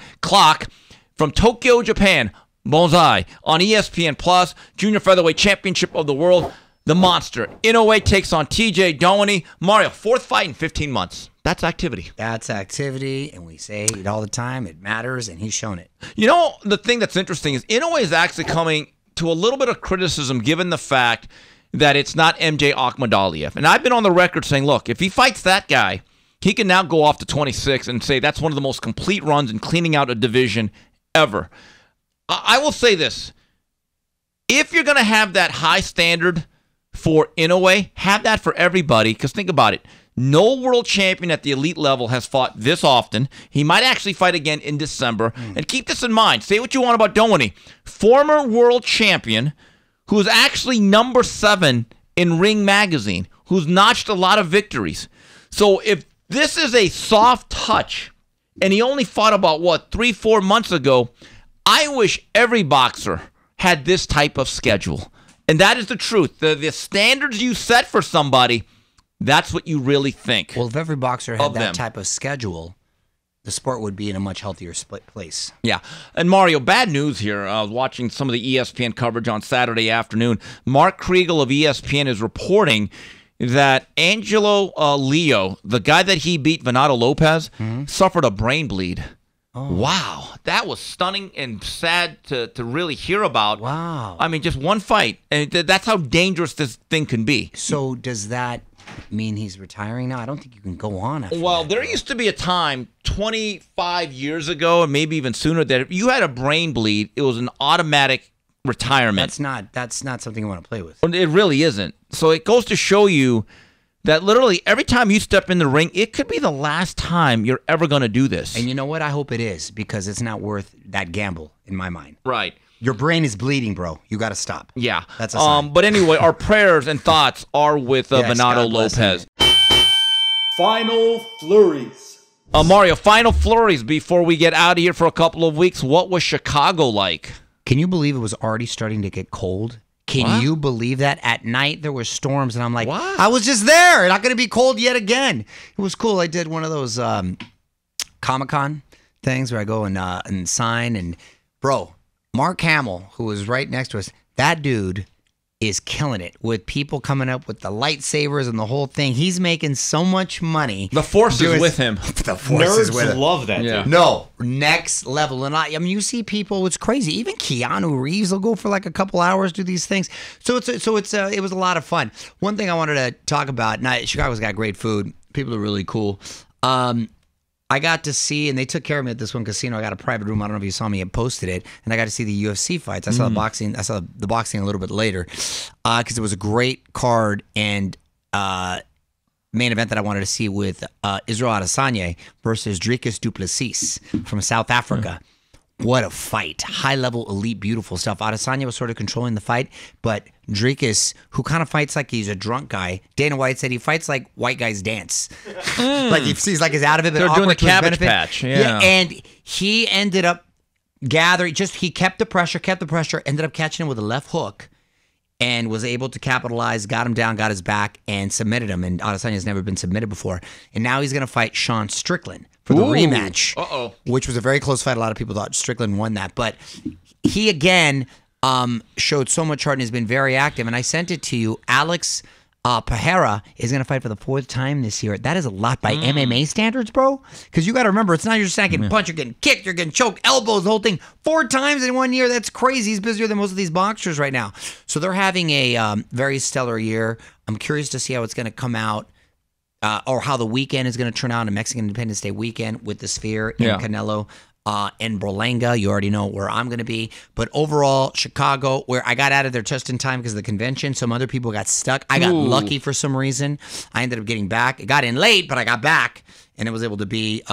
from Tokyo, Japan, Bonsai on ESPN Plus, Junior Featherweight Championship of the World. The Monster. Inoue takes on TJ Doheny. Mario, 4th fight in 15 months. That's activity. That's activity, and we say it all the time. It matters, and he's shown it. You know, the thing that's interesting is Inoue is actually coming to a little bit of criticism given the fact that it's not MJ Akhmadaliev. And I've been on the record saying, look, if he fights that guy, he can now go off to 26 and say that's one of the most complete runs in cleaning out a division ever. I will say this. If you're going to have that high standard for Inoue, have that for everybody, because think about it. No world champion at the elite level has fought this often. He might actually fight again in December. And keep this in mind. Say what you want about Doheny. Former world champion who is actually number 7 in Ring Magazine, who's notched a lot of victories. So if this is a soft touch, and he only fought about, 3-4 months ago, I wish every boxer had this type of schedule. And that is the truth. The standards you set for somebody, that's what you really think. Well, if every boxer had Of that them. type of schedule, the sport would be in a much healthier place. Yeah. And Mario, bad news here. I was watching some of the ESPN coverage on Saturday afternoon. Mark Kriegel of ESPN is reporting that Angelo Leo, the guy that he beat, Venado Lopez, suffered a brain bleed. Oh. Wow. That was stunning and sad to really hear about. Wow. I mean, just one fight. And that's how dangerous this thing can be. So does that mean he's retiring now? I don't think you can go on after Well, that, there though. used to be a time 25 years ago, and maybe even sooner, that if you had a brain bleed, it was an automatic retirement. That's not something you want to play with. It really isn't. So it goes to show you that literally every time you step in the ring, it could be the last time you're ever going to do this. And you know what? I hope it is, because it's not worth that gamble in my mind. Right. Your brain is bleeding, bro. You got to stop. Yeah. That's a sign. But anyway, our prayers and thoughts are with Yes, Venado God bless Lopez. him. Final flurries. Mario, final flurries before we get out of here for a couple of weeks. What was Chicago like? Can you believe it was already starting to get cold? Can What? you believe that? At night, there were storms, and I'm like, What? I was just there. Not going to be cold yet again. It was cool. I did one of those Comic-Con things where I go and sign. And, bro, Mark Hamill, who was right next to us, that dude is killing it with people coming up with the lightsabers and the whole thing. He's making so much money. The Force is Doing- with him. The Force is with him. love that. Yeah. No, next level. And I mean, you see people, it's crazy. Even Keanu Reeves will go for like a couple hours, do these things. So it was a lot of fun. One thing I wanted to talk about, now Chicago's got great food. People are really cool. I got to see, and they took care of me at this one casino. I got a private room. I don't know if you saw me. I posted it, and I got to see the UFC fights. I saw the boxing. I saw the boxing a little bit later because it was a great card and main event that I wanted to see with Israel Adesanya versus Dricus du Plessis from South Africa. what a fight. High-level, elite, beautiful stuff. Adesanya was sort of controlling the fight, but Dricus, who kind of fights like he's a drunk guy, Dana White said he fights like white guys dance. Like he sees like he's out of it, but They're doing the awkward to his Cabbage benefit. Patch, yeah. And he ended up gathering, he kept the pressure, ended up catching him with a left hook, and was able to capitalize, got him down, got his back, and submitted him. And Adesanya's never been submitted before. And now he's going to fight Sean Strickland for the rematch, which was a very close fight. A lot of people thought Strickland won that. But he, again, showed so much heart and has been very active. And I sent it to you. Alex Pereira is going to fight for the 4th time this year. That is a lot by MMA standards, bro. Because you got to remember, it's not you're just getting punched, you're getting kicked, you're getting choked, elbows, the whole thing. 4 times in 1 year. That's crazy. He's busier than most of these boxers right now. So they're having a very stellar year. I'm curious to see how it's going to come out. Or how the weekend is going to turn out, a Mexican Independence Day weekend with the Sphere and Canelo and Berlanga. You already know where I'm going to be. But overall, Chicago, where I got out of there just in time because of the convention. Some other people got stuck. I got lucky for some reason. I ended up getting back. I got in late, but I got back and I was able to be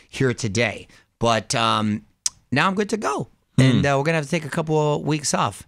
here today. But now I'm good to go. And we're going to have to take a couple of weeks off.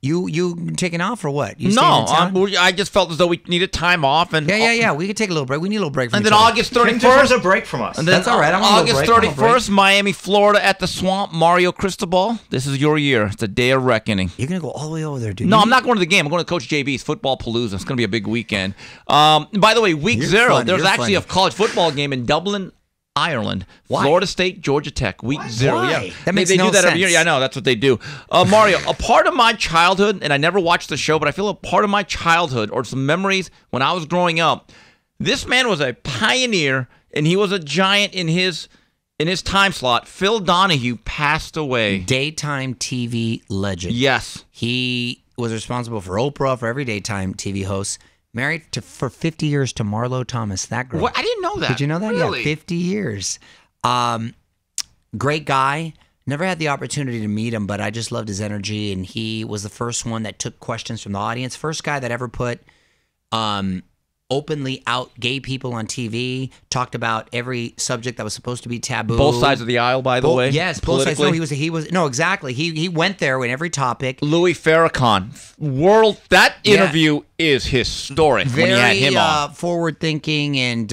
You taking off or what? You staying in town? I just felt as though we needed time off. And Yeah. We could take a little break. We need a little break from And each then other. August King 31st. deserves a break from us. And then That's all right. I want a little August break. I want a break. 31st, Miami, Florida at the Swamp. Mario Cristobal. This is your year. It's a day of reckoning. You're going to go all the way over there, dude. No, I'm not going to the game. I'm going to Coach JB's Football Palooza. It's going to be a big weekend. By the way, week You're 0, funny. there's You're actually funny. a college football game in Dublin, Ireland. Why? Florida State, Georgia Tech, week 0. Why? Yeah, That makes they no do that every year. sense. Yeah, I know. That's what they do. Mario, a part of my childhood, and I never watched the show, but I feel a part of my childhood or some memories when I was growing up. This man was a pioneer, and he was a giant in his time slot. Phil Donahue passed away. Daytime TV legend. Yes. He was responsible for Oprah, for every daytime TV host. Married for 50 years to Marlo Thomas, that girl. What? I didn't know that. Did you know that? Really? Yeah, 50 years. Great guy. Never had the opportunity to meet him, but I just loved his energy, and he was the first one that took questions from the audience. First guy that ever put openly out gay people on TV, talked about every subject that was supposed to be taboo. Both sides of the aisle, by the way. Yes, both sides. No, politically. he was no, exactly. He went there in every topic. Louis Farrakhan. That interview is historic when you had him on. Forward thinking and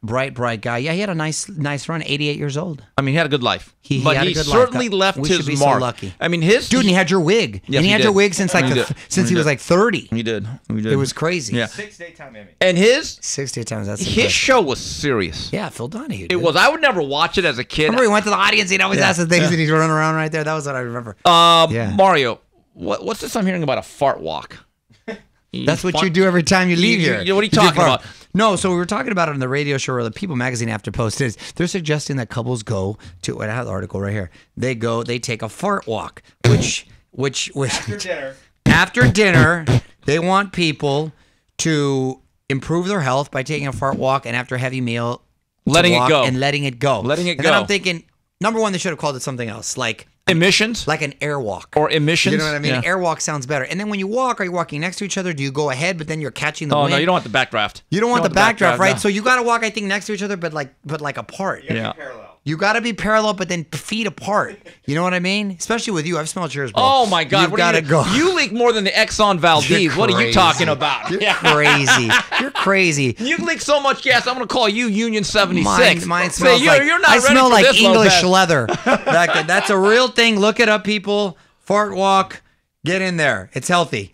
bright guy. Yeah, he had a nice run. 88 years old. I mean, he had a good life. He but had he a good certainly life. left We his should be mark. so lucky. I mean, his Dude, and he had your wig. Yes, and he he had did. your wig since He did. he was like 30. He did. It was crazy. Yeah. 6 daytime Emmy. And his 60 times. That's his impressive. show was serious. Yeah, Phil Donahue. It dude. was. I would never watch it as a kid. Remember, he went to the audience. He'd always ask the things, and he's running around right there. That was what I remember. Yeah. Mario, what's this I'm hearing about a fart walk? That's what you do every time you leave here. What are you do talking fart. about? No, so we were talking about it on the radio show, or the People magazine after posted. They're suggesting that couples go to. I have the article right here. They take a fart walk, which After dinner. after dinner, they want people to improve their health by taking a fart walk, and after a heavy meal, to Letting it walk go. and letting it go. Letting it and then go. I'm thinking, number one, they should have called it something else, like Emissions? an airwalk. Or emissions? You know what I mean? Yeah. Airwalk sounds better. And then when you walk, are you walking next to each other? Do you go ahead, but then you're catching the Oh, wind? no, you don't want the backdraft. You don't want the backdraft, right? no. So you got to walk, I think, next to each other, but like apart. Yeah. Parallel. You got to be parallel, but then feet apart. You know what I mean? Especially with you. I've smelled yours, bro. Oh my God! You've What got are to you, go. You leak more than the Exxon Valdez. You're What are you crazy. talking about? You're crazy. You're crazy. You leak so much gas. I'm going to call you Union 76. Mine Say, smells like you're not I ready smell for like this, English Lopez. leather. That's a real thing. Look it up, people. Fart walk. Get in there. It's healthy.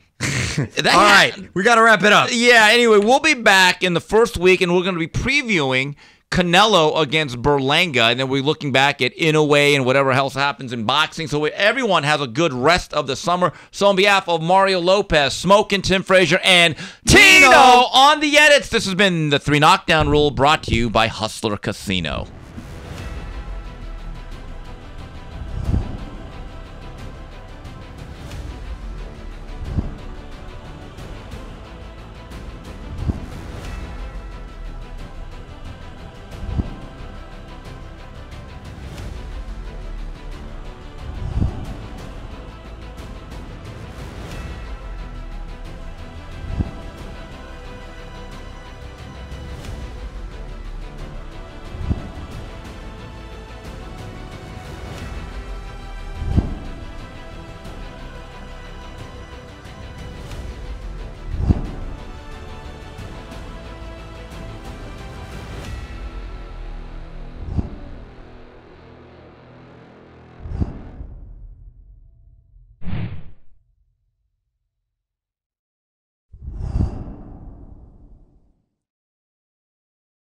All right, we got to wrap it up. Yeah, anyway, we'll be back in the first week, and we're going to be previewing Canelo against Berlanga, and then we're looking back at Inoue and whatever else happens in boxing. So everyone has a good rest of the summer. So on behalf of Mario Lopez, Smoke and Tim Frazier, and Tino on the edits, this has been the 3 Knockdown Rule brought to you by Hustler Casino.